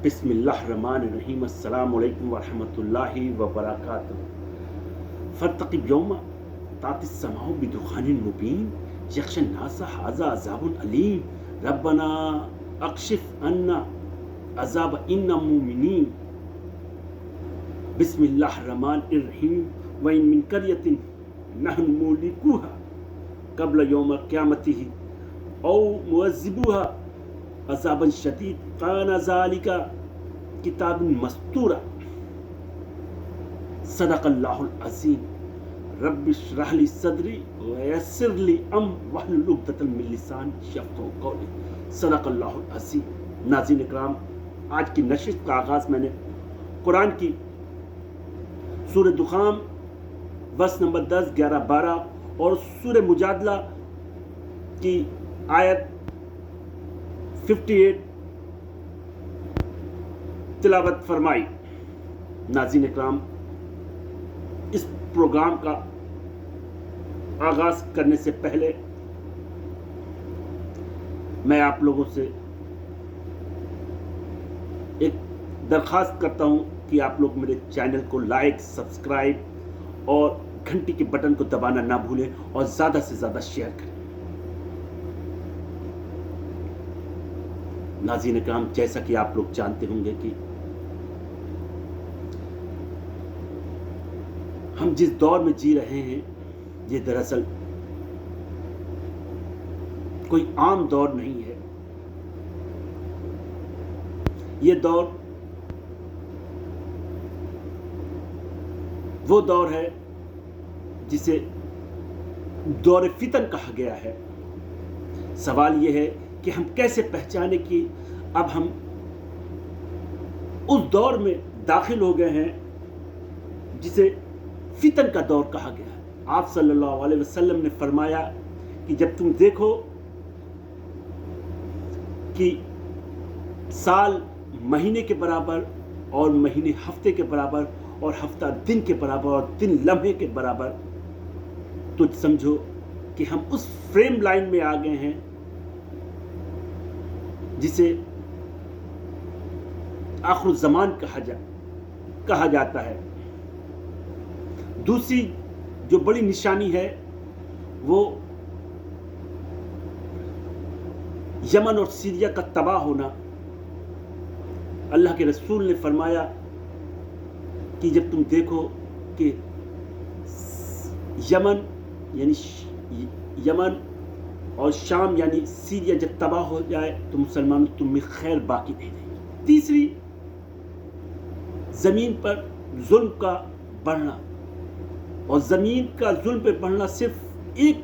بسم اللہ الرحمن الرحیم السلام علیکم ورحمۃ اللہ وبرکاتہ فارتقب یوم تأتی السماء بدخان مبین یغشی الناس ھذا عذاب علیم ربنا اکشف عنا عذاب انا مؤمنین بسم اللہ الرحمن الرحیم وإن من قریۃ نحن مہلکوها قبل یوم القیامۃ او معذبوها عذابا شدید کان ذالک کتاب مستورا صدق اللہ العظیم رب اشرح لی صدری ویسر لی امری واحلل عقدۃ من لسانی یفقہوا قولی صدق اللہ العظیم۔ ناظرین اکرام، آج کی نشست کا آغاز میں نے قرآن کی سورہ دخان ورس نمبر 10، 11، 12 اور سورہ مجادلہ کی آیت 58 تلاوت فرمائی۔ ناظرین اکرام، اس پروگرام کا آغاز کرنے سے پہلے میں آپ لوگوں سے ایک درخواست کرتا ہوں کہ آپ لوگ میرے چینل کو لائک، سبسکرائب اور گھنٹی کے بٹن کو دبانا نہ بھولیں اور زیادہ سے زیادہ شیئر کریں۔ ناظرین اکرام، جیسا کہ آپ لوگ جانتے ہوں گے کہ ہم جس دور میں جی رہے ہیں یہ دراصل کوئی عام دور نہیں ہے۔ یہ دور وہ دور ہے جسے دور فتن کہا گیا ہے۔ سوال یہ ہے کہ ہم کیسے پہچانے کہ اب ہم اس دور میں داخل ہو گئے ہیں جسے فتن کا دور کہا گیا ہے۔ آپ صلی اللہ علیہ وسلم نے فرمایا کہ جب تم دیکھو کہ سال مہینے کے برابر اور مہینے ہفتے کے برابر اور ہفتہ دن کے برابر اور دن لمحے کے برابر، تو سمجھو کہ ہم اس فریم لائن میں آ گئے ہیں جسے آخر الزمان کہا جاتا ہے۔ دوسری جو بڑی نشانی ہے وہ یمن اور سیریا کا تباہ ہونا۔ اللہ کے رسول نے فرمایا کہ جب تم دیکھو کہ یمن اور شام یعنی سیریا جب تباہ ہو جائے تو مسلمانوں تم میں خیر باقی نہیں رہے گی۔ تیسری، زمین پر ظلم کا بڑھنا، اور زمین کا ظلم پہ بڑھنا صرف ایک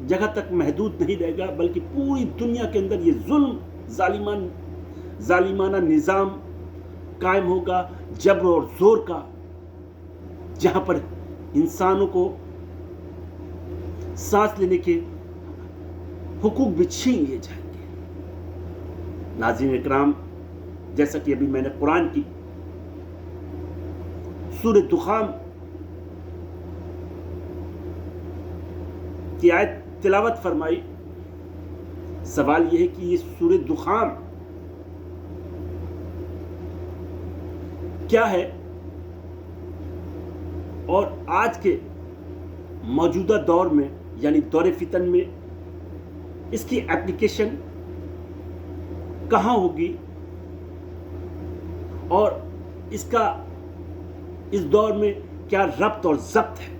جگہ تک محدود نہیں رہے گا بلکہ پوری دنیا کے اندر یہ ظلم ظالمانہ نظام قائم ہوگا، جبر اور زور کا، جہاں پر انسانوں کو سانس لینے کے حقوق بھی چھین لیے جائیں گے۔ ناظرین اکرام، جیسا کہ ابھی میں نے قرآن کی سورہ دخان کی آیت تلاوت فرمائی، سوال یہ ہے کہ یہ سورہ دخان کیا ہے اور آج کے موجودہ دور میں یعنی دور فتن میں اس کی اپلیکیشن کہاں ہوگی اور اس کا اس دور میں کیا ربط اور ضبط ہے۔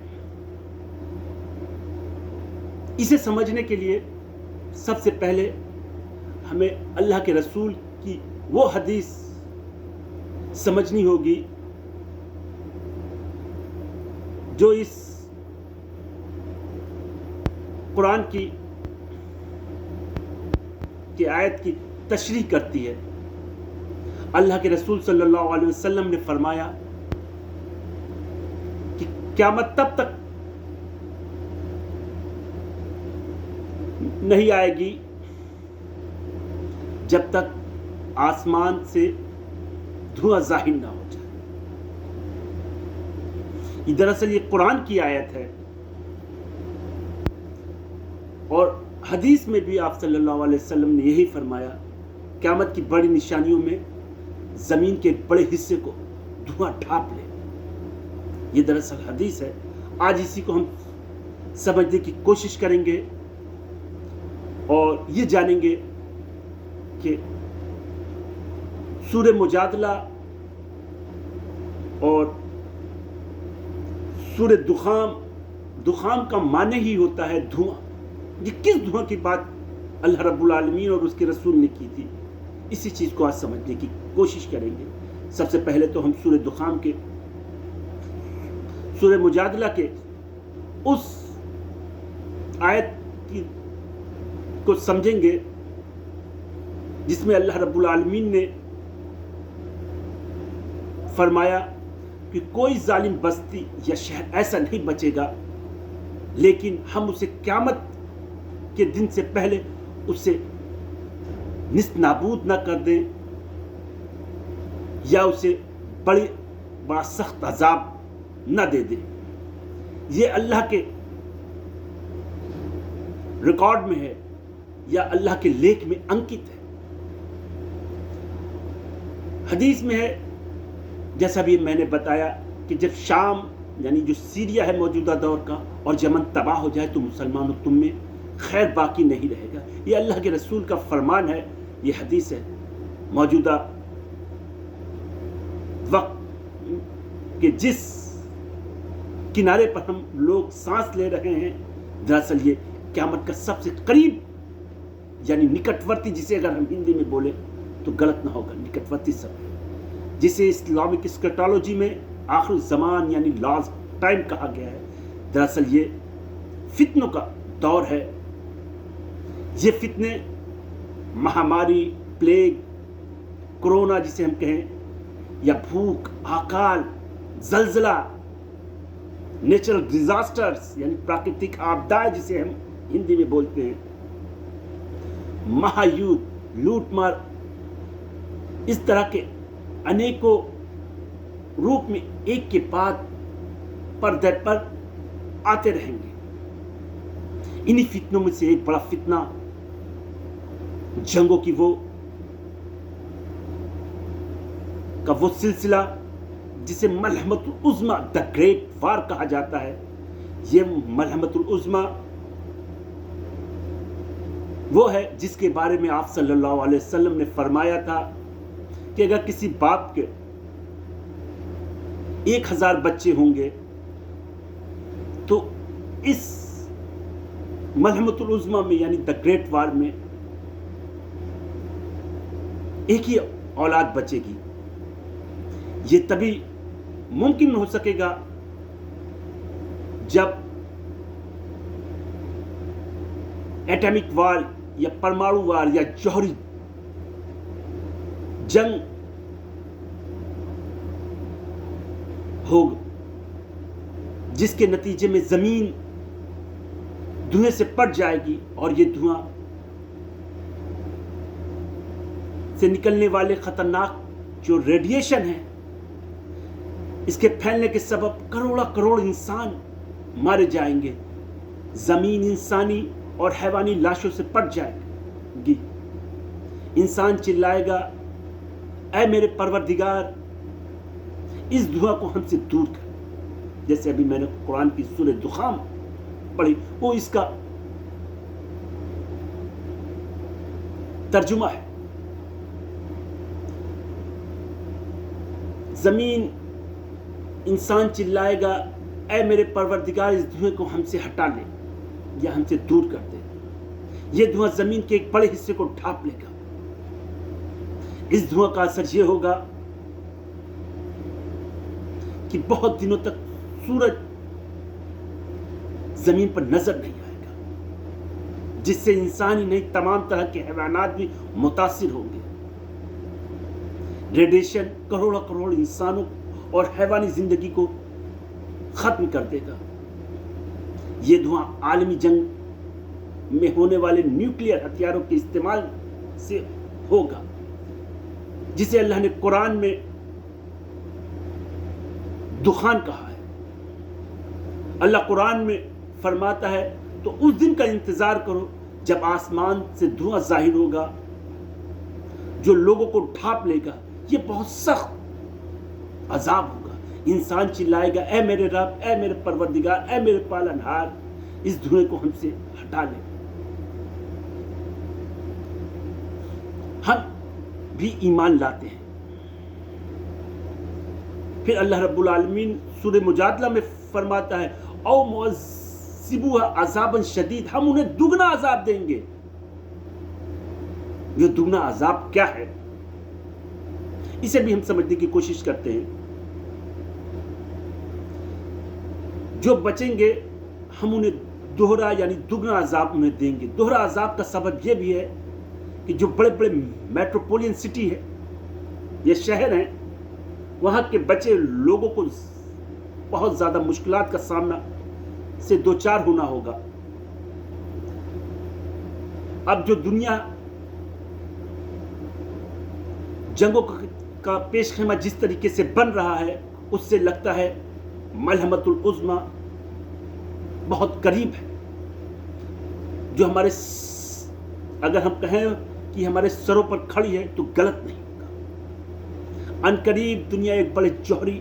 اسے سمجھنے کے لیے سب سے پہلے ہمیں اللہ کے رسول کی وہ حدیث سمجھنی ہوگی جو اس قرآن کی آیت کی تشریح کرتی ہے۔ اللہ کے رسول صلی اللہ علیہ وسلم نے فرمایا کہ قیامت تب تک نہیں آئے گی جب تک آسمان سے دھواں ظاہر نہ ہو جائے۔ یہ دراصل یہ قرآن کی آیت ہے، اور حدیث میں بھی آپ صلی اللہ علیہ وسلم نے یہی فرمایا، قیامت کی بڑی نشانیوں میں زمین کے بڑے حصے کو دھواں ڈھانپ لے. یہ دراصل حدیث ہے. آج اسی کو ہم سمجھنے کی کوشش کریں گے اور یہ جانیں گے کہ سورہ مجادلہ اور سورہ دخان کا معنی ہی ہوتا ہے دھواں. یہ کس دھواں کی بات اللہ رب العالمین اور اس کے رسول نے کی تھی, اسی چیز کو آج سمجھنے کی کوشش کریں گے. سب سے پہلے تو ہم سورہ دخان کے سورہ مجادلہ کے اس آیت کو سمجھیں گے جس میں اللہ رب العالمین نے فرمایا کہ کوئی ظالم بستی یا شہر ایسا نہیں بچے گا لیکن ہم اسے قیامت کے دن سے پہلے اسے نیست نابود نہ کر دیں یا اسے بڑا سخت عذاب نہ دے دیں. یہ اللہ کے ریکارڈ میں ہے یا اللہ کے لیکھ میں انکت ہے. حدیث میں ہے, جیسا بھی میں نے بتایا, کہ جب شام یعنی جو سیریا ہے موجودہ دور کا اور یمن تباہ ہو جائے تو مسلمانوں تم میں خیر باقی نہیں رہے گا. یہ اللہ کے رسول کا فرمان ہے, یہ حدیث ہے. موجودہ وقت کہ جس کنارے پر ہم لوگ سانس لے رہے ہیں, دراصل یہ قیامت کا سب سے قریب یعنی نکٹورتی, جسے اگر ہم ہندی میں بولیں تو غلط نہ ہوگا, نکٹورتی سب ہے, جسے اسلامک اسکیٹالوجی میں آخر زمان یعنی لاسٹ ٹائم کہا گیا ہے. دراصل یہ فتنوں کا دور ہے. یہ فتنے مہاماری, پلیگ, کرونا جسے ہم کہیں, یا بھوک, اکال, زلزلہ, نیچرل ڈیزاسٹرز یعنی پراکرتک آپدائیں جسے ہم ہندی میں بولتے ہیں, مہایدھ, لوٹ مار, اس طرح کے انیکوں روپ میں ایک کے بعد پردے پر آتے رہیں گے. انہی فتنوں میں سے ایک بڑا فتنہ جنگوں کی وہ سلسلہ جسے ملحمت العظمی دا گریٹ وار کہا جاتا ہے. یہ ملحمت العظمی وہ ہے جس کے بارے میں آپ صلی اللہ علیہ وسلم نے فرمایا تھا کہ اگر کسی باپ کے 1000 بچے ہوں گے تو اس ملحمت العظمی میں یعنی دا گریٹ وار میں ایک ہی اولاد بچے گی. یہ تبھی ممکن ہو سکے گا جب ایٹمک وار یا پرمانو وار یا جوہری جنگ ہوگا, جس کے نتیجے میں زمین دھوئیں سے پٹ جائے گی اور یہ دھواں سے نکلنے والے خطرناک جو ریڈیشن ہے, اس کے پھیلنے کے سبب کروڑ انسان مارے جائیں گے. زمین انسانی اور حیوانی لاشوں سے پٹ جائے گی. انسان چلائے گا, اے میرے پروردگار اس دھواں کو ہم سے دور کر. جیسے ابھی میں نے قرآن کی سورہ دخان پڑھی, وہ اس کا ترجمہ ہے. زمین انسان چلائے گا, اے میرے پروردگار اس دھوئیں کو ہم سے ہٹا لے یا ہم سے دور کر دے. یہ دھواں زمین کے ایک بڑے حصے کو ڈھانپ لے گا. اس دھواں کا اثر یہ ہوگا کہ بہت دنوں تک سورج زمین پر نظر نہیں آئے گا, جس سے انسان ہی نہیں تمام طرح کے حیوانات بھی متاثر ہوں گے. ریڈیشن کروڑ انسانوں اور حیوانی زندگی کو ختم کر دے گا. یہ دھواں عالمی جنگ میں ہونے والے نیوکلیئر ہتھیاروں کے استعمال سے ہوگا, جسے اللہ نے قرآن میں دخان کہا ہے. اللہ قرآن میں فرماتا ہے تو اس دن کا انتظار کرو جب آسمان سے دھواں ظاہر ہوگا جو لوگوں کو ڈھانپ لے گا. یہ بہت سخت عذاب ہوگا. انسان چلائے گا اے میرے رب، اے میرے پروردگار، اے میرے پالنہار، اس دھوئیں کو ہم سے ہٹا لے. ہم بھی ایمان لاتے ہیں. پھر اللہ رب العالمین سورہ مجادلہ میں فرماتا ہے او معذبوها عذابا شدید، ہم انہیں دگنا عذاب دیں گے. یہ دگنا عذاب کیا ہے اسے بھی ہم سمجھنے کی کوشش کرتے ہیں. جو بچیں گے ہم انہیں دوہرا یعنی دگنا عذاب انہیں دیں گے. دوہرا عذاب کا سبب یہ بھی ہے کہ جو بڑے بڑے میٹروپولین سٹی ہے، یہ شہر ہیں، وہاں کے بچے لوگوں کو بہت زیادہ مشکلات کا سامنا سے دوچار ہونا ہوگا. اب جو دنیا جنگوں کا پیش خیمہ جس طریقے سے بن رہا ہے، اس سے لگتا ہے ملحمت العظمی بہت قریب ہے. جو ہمارے اگر ہم کہیں کہ ہمارے سروں پر کھڑی ہے تو غلط نہیں ہوگا. ان قریب دنیا ایک بڑے جوہری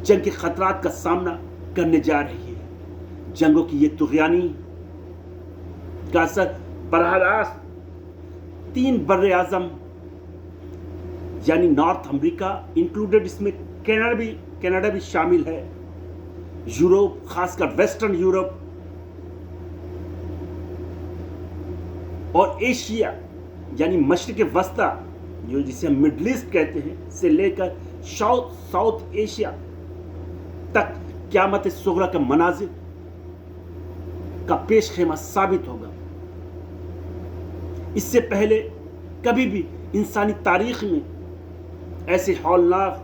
جنگ کے خطرات کا سامنا کرنے جا رہی ہے. جنگوں کی یہ طغیانی کا اثر براہ راست 3 بر اعظم یعنی نارتھ امریکہ انکلوڈڈ، اس میں کینیڈا بھی شامل ہے، یورپ خاص کر ویسٹرن یورپ اور ایشیا یعنی مشرق وسطی جو جسے ہم مڈل ایسٹ کہتے ہیں سے لے کر ساؤتھ ایشیا تک قیامت صغریٰ کے مناظر کا پیش خیمہ ثابت ہوگا. اس سے پہلے کبھی بھی انسانی تاریخ میں ایسے ہولناک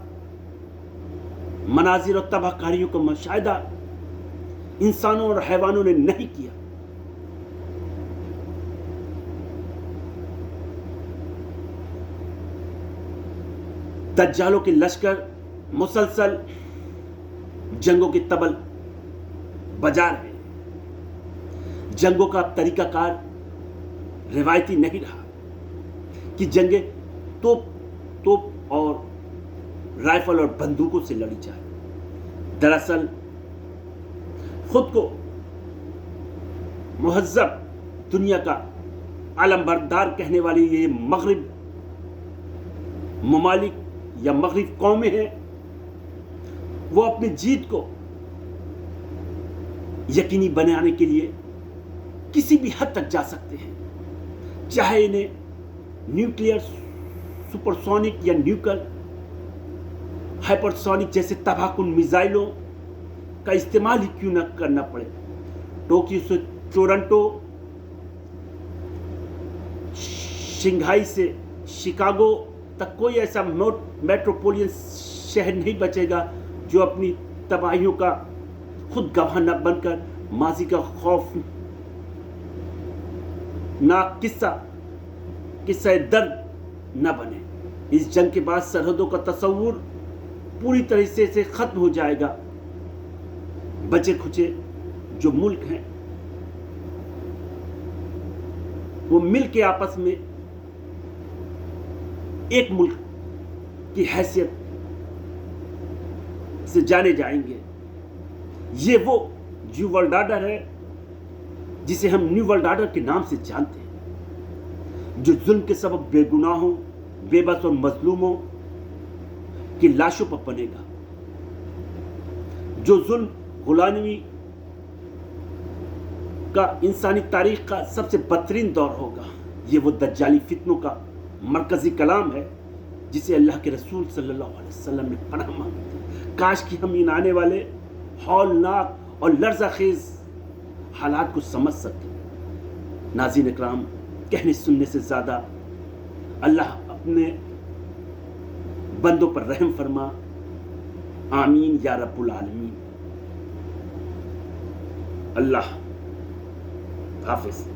مناظر اور تباہ کاریوں کا مشاہدہ انسانوں اور حیوانوں نے نہیں کیا. دجالوں کے لشکر مسلسل جنگوں کے طبل بجا رہے ہیں. جنگوں کا طریقہ کار روایتی نہیں رہا کہ جنگیں توپ اور رائفل اور بندوقوں سے لڑی جائے. دراصل خود کو مہذب دنیا کا علم بردار کہنے والی یہ مغرب ممالک یا مغرب قومیں ہیں، وہ اپنی جیت کو یقینی بنانے کے لیے کسی بھی حد تک جا سکتے ہیں، چاہے انہیں نیوکلیئر سپرسونک یا نیوکل ہائپرسونک جیسے تباہ کن میزائلوں کا استعمال ہی کیوں نہ کرنا پڑے. ٹوکیو سے ٹورنٹو، شنگھائی سے شکاگو تک کوئی ایسا میٹروپولین شہر نہیں بچے گا جو اپنی تباہیوں کا خود گواہ نہ بن کر ماضی کا خوف ناک قصہ درد نہ بنے. اس جنگ کے بعد سرحدوں کا تصور پوری طرح سے ختم ہو جائے گا. بچے کھچے جو ملک ہیں وہ مل کے آپس میں ایک ملک کی حیثیت سے جانے جائیں گے. یہ وہ نیو ورلڈ آرڈر ہے جسے ہم نیو ورلڈ آرڈر کے نام سے جانتے ہیں، جو ظلم کے سبب بے گناہوں، بے بس اور مظلوموں کی لاشوں پر بنے گا، جو ظلم غلامی کا انسانی تاریخ کا سب سے بدترین دور ہوگا. یہ وہ دجالی فتنوں کا مرکزی کلام ہے جسے اللہ کے رسول صلی اللہ علیہ وسلم نے پناہ مانگی تھی. کاش کہ ہم ان آنے والے ہولناک اور لرزہ خیز حالات کو سمجھ سکیں. ناظرین اکرام، کہنے سننے سے زیادہ اللہ اپنے بندوں پر رحم فرما. آمین یا رب العالمین. اللہ حافظ.